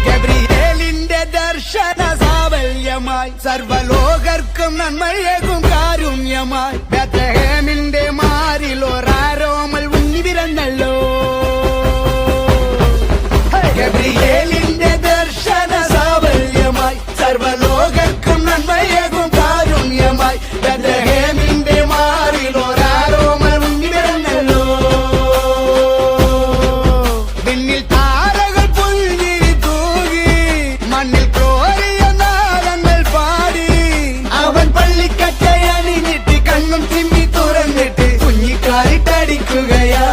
ഗബ്രിയേലിന്റെ ദർശന സാവല്യമായി സർവലോകർക്കും നന്മയേകും കാരുണ്യമായി ബേത്ലഹേമിന്റെ മാറിൽ ഒരാരോമൽ ഉണ്ണി പിറന്നല്ലോ. ഗബ്രിയേലിന്റെ ദർശന സാവല്യമായി സർവലോകർക്കും നന്മയേകും കാരുണ്യമായി ബേത്ലഹേമിന്റെ മാറിൽ ഒരാരോമൽ ഉണ്ണി പിറന്നല്ലോ. പിന്നിൽ താരകൾ പുൽകിരി തൂകി മണ്ണിൽ കോരിയ നാളങ്ങൾ പാടി അവൻ പള്ളിക്കറ്റയണിഞ്ഞിട്ട് കണ്ണും തിമ്മി തുറന്നിട്ട് കുഞ്ഞിക്കാലിട്ടടിക്കുകയാ.